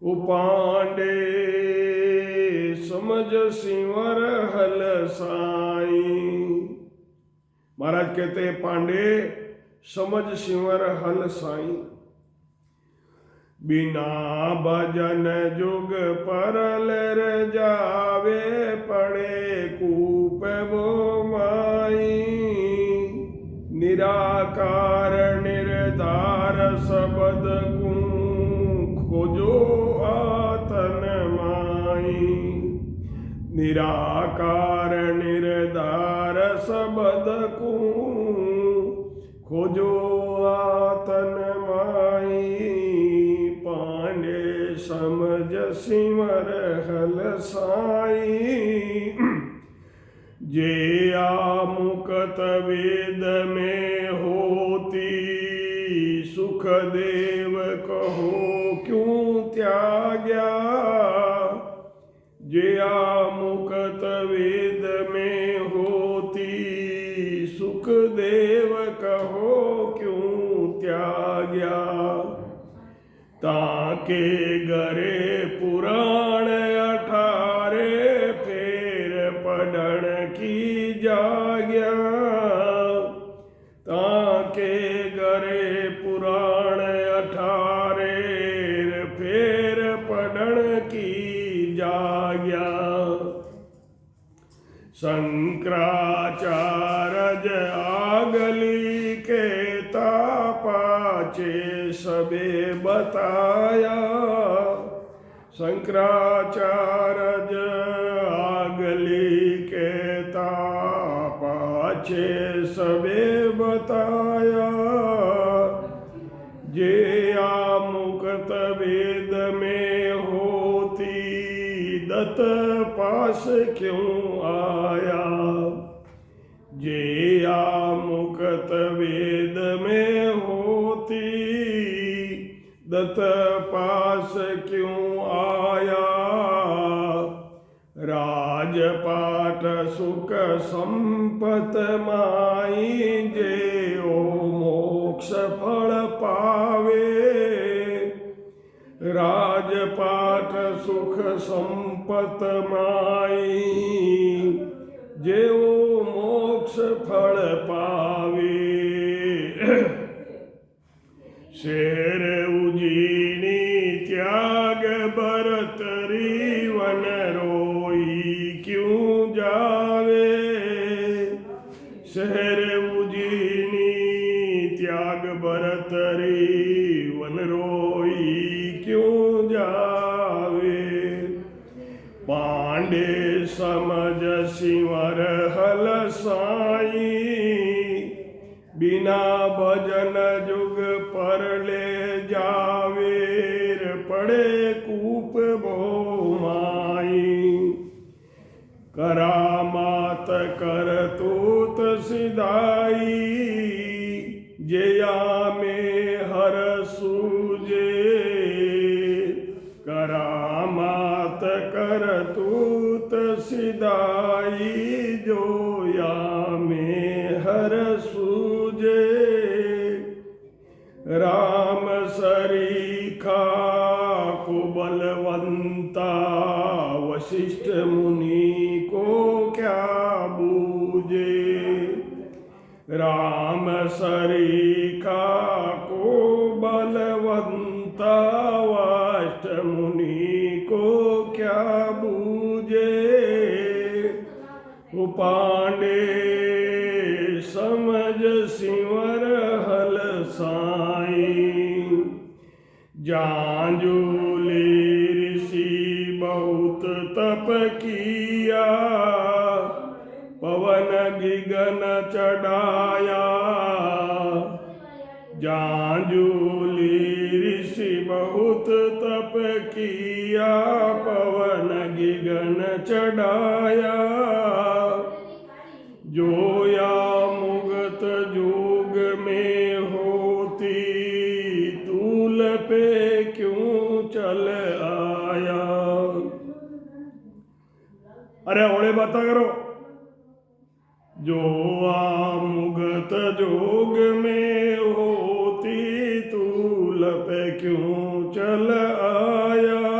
उपांडे समझ सिंवर हल साई। महाराज कहते हैं पांडे समझ सिंवर हल साई। बिना भजन जुग परल जावे पड़े कूप वो माई। निराकार निर्धार सबद को खोजो आतन माई। निराकार निर्धार सबद को खोजो आतन माई। पांडे समझ सिमर हल साई। जे आमुकत वेद में होती सुख देव कहो क्यों त्याग्या। जे आमुकत वेद में होती सुख देव कहो क्यों त्याग्या। ताके गरे पुराण 18 फेर पढ़न की जाग्या। ताके गरे पुराण 18 फेर पढ़न की जाग्या। शंकराचार्य आगली के तापाचे सबे बताया। शंकराचार्य आगली के तापाचे सबे बताया। जे आमुकत वेद में होती दत्त पास क्यों आया। जे आमुकत वेद में होती दत्त पास क्यों आया। राजपाट सुख संपत माई जे ओ मोक्ष फल पावे। राजपाट सुख संपत माई जे ओ मोक्ष फल पावे। शेर उजीनी त्याग भरतरी वन रोई क्यों जावे। शेर उजीनी त्याग भरतरी वन रोई क्यों जावे। पांडे समझ सिंवर हल साई। बिना भजन जुग पर ले जावेर पड़े कूप भोमाई। करामात करतूत सिधाई जया में हर सूजे। करामात करतूत सिधाई जोया में हर सूजे। राम सरीखा को बलवंता वशिष्ठ मुनि को क्या बूझे। राम सरीखा को बलवंता वशिष्ठ मुनि को क्या बूझे। पांडे समझ सिंवर हल साई। जांजूली ऋषि बहुत तप किया पवन गिगन चढ़ाया। जांजूली ऋषि बहुत तप किया पवन गिगन चढ़ाया। जोया मुगत जोग में होती तूल पे क्यों चल आया। अरे ओले बाता करो। जो मुगत जोग में होती तूल पे क्यों चल आया।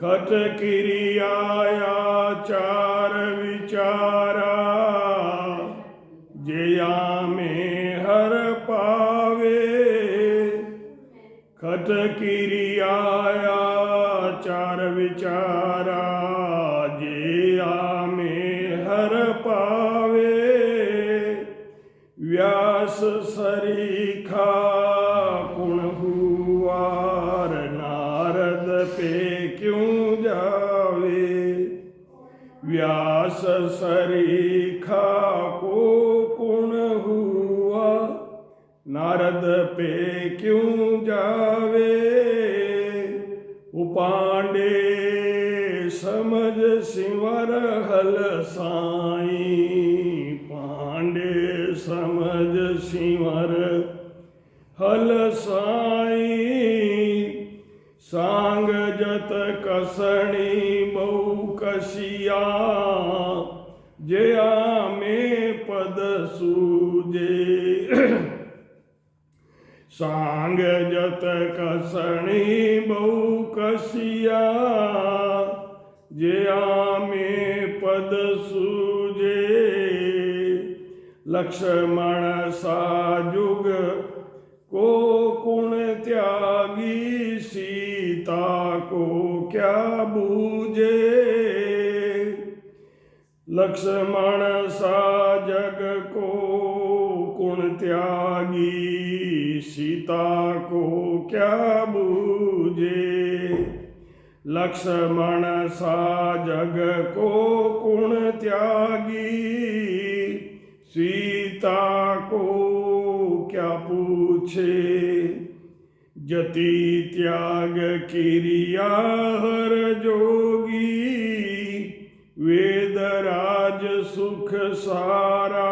खट किरियाया चार विचारा जया में हर पावे खट किरियाया चार विचारा जया में हर पावे व्यास सरीखा कुण हुआर नारद पे क्यों जावे व्यास सरीखा को कुण हुआ नारद पे क्यों जावे उपांडे समझ सिंवर हल साई पांडे समझ सिंवर हल साई सांग जत कसणी बहु कसिया जया में पद सूजे सांग जत कसणी बहु कसिया जया में पद सूजे लक्ष्मण साजुग को कुण त्यागी सीता को क्या बूझे लक्ष्मण सा जग को कुण त्यागी सीता को क्या बूझे लक्ष्मण सा जग को कुण त्यागी सीता को क्या पूछे जति त्याग किरिया हर जोगी वेद राज सुख सारा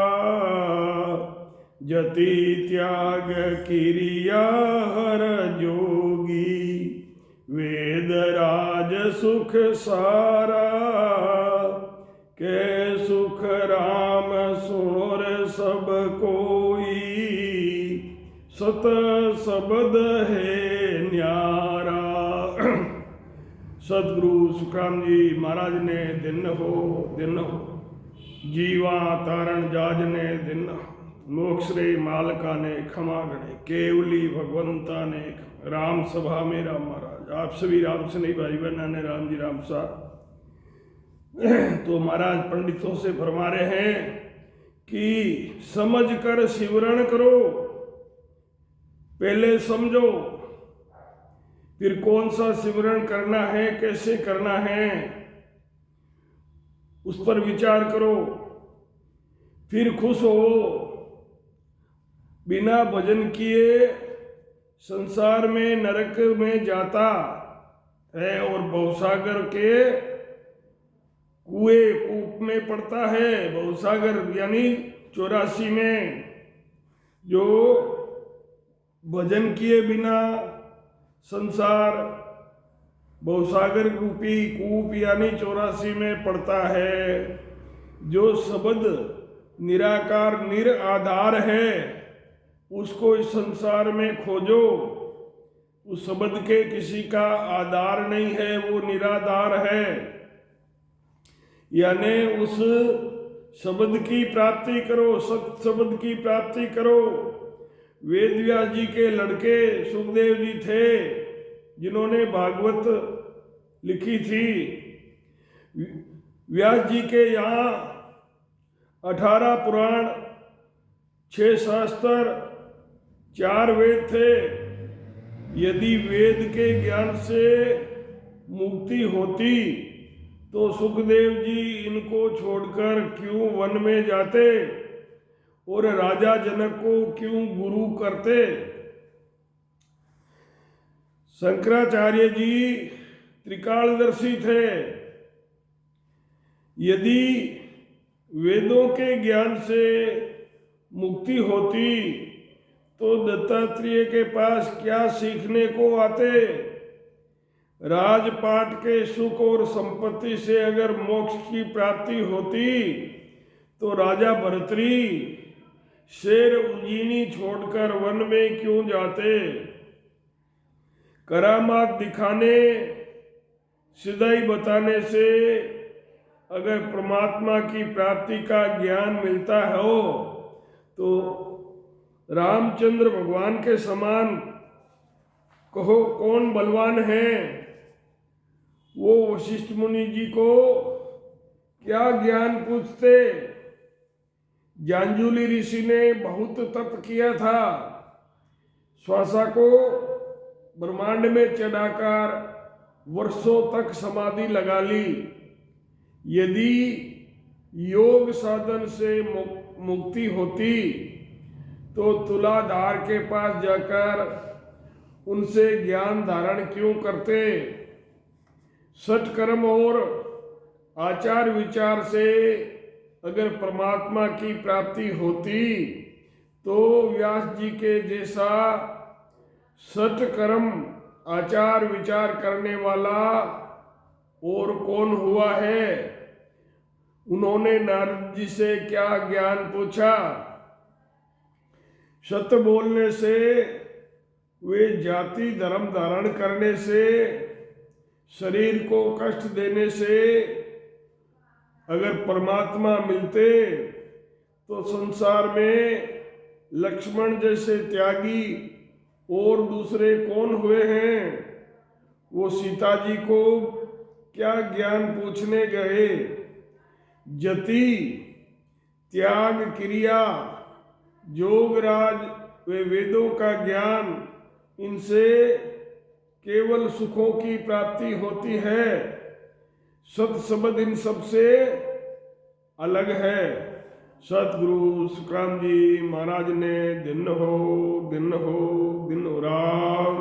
जति त्याग किरिया हर जोगी वेद राज सुख सारा के सुख राम सुनोर सब कोई सत शब्द है न्यारा सदगुरु सुखराम जी महाराज ने दिन हो जीवा तारण जाज ने दिन मोक्ष रे मालका ने क्षमा गणे केवली भगवंता ने राम सभा में राम महाराज आप सभी राम सनी भाई बहना ने राम जी राम सा तो महाराज पंडितों से फरमा रहे हैं कि समझ कर सिमरण करो पहले समझो फिर कौन सा सिमरण करना है कैसे करना है उस पर विचार करो फिर खुश हो बिना भजन किए संसार में नरक में जाता है और भवसागर के कुएं कूप में पड़ता है भवसागर यानी 84 में जो भजन किए बिना संसार भवसागर रूपी कूप यानी 84 में पड़ता है जो शब्द निराकार निराधार है उसको इस संसार में खोजो उस शब्द के किसी का आधार नहीं है वो निराधार है यानी उस शब्द की प्राप्ति करो सत शब्द की प्राप्ति करो वेद व्यास जी के लड़के सुखदेव जी थे जिन्होंने भागवत लिखी थी व्यास जी के यहाँ 18 पुराण 6 शास्त्र 4 वेद थे यदि वेद के ज्ञान से मुक्ति होती तो सुखदेव जी इनको छोड़कर क्यों वन में जाते और राजा जनक को क्यों गुरु करते शंकराचार्य जी त्रिकालदर्शी थे यदि वेदों के ज्ञान से मुक्ति होती तो दत्तात्रेय के पास क्या सीखने को आते राजपाट के सुख और संपत्ति से अगर मोक्ष की प्राप्ति होती तो राजा भर्तृ शेर उज्जैनी छोड़कर वन में क्यों जाते करामात दिखाने सीधाई बताने से अगर परमात्मा की प्राप्ति का ज्ञान मिलता हो तो रामचंद्र भगवान के समान कहो कौन बलवान है। वो वशिष्ठ मुनि जी को क्या ज्ञान पूछते। जांजुली ऋषि ने बहुत तप किया था, श्वासा को ब्रह्मांड में चढ़ाकर वर्षों तक समाधि लगा ली। यदि योग साधन से मुक्ति होती तो तुलाधार के पास जाकर उनसे ज्ञान धारण क्यों करते। सत्कर्म और आचार विचार से अगर परमात्मा की प्राप्ति होती तो व्यास जी के जैसा सत्कर्म आचार विचार करने वाला और कौन हुआ है। उन्होंने नारद जी से क्या ज्ञान पूछा। सत्य बोलने से, वे जाति धर्म धारण करने से, शरीर को कष्ट देने से अगर परमात्मा मिलते तो संसार में लक्ष्मण जैसे त्यागी और दूसरे कौन हुए हैं। वो सीता जी को क्या ज्ञान पूछने गए। जति त्याग क्रिया जोगराज वे वेदों का ज्ञान, इनसे केवल सुखों की प्राप्ति होती है। सत शब्द इन सबसे अलग है। सतगुरु सुखराम जी महाराज ने दिन हो दिन राम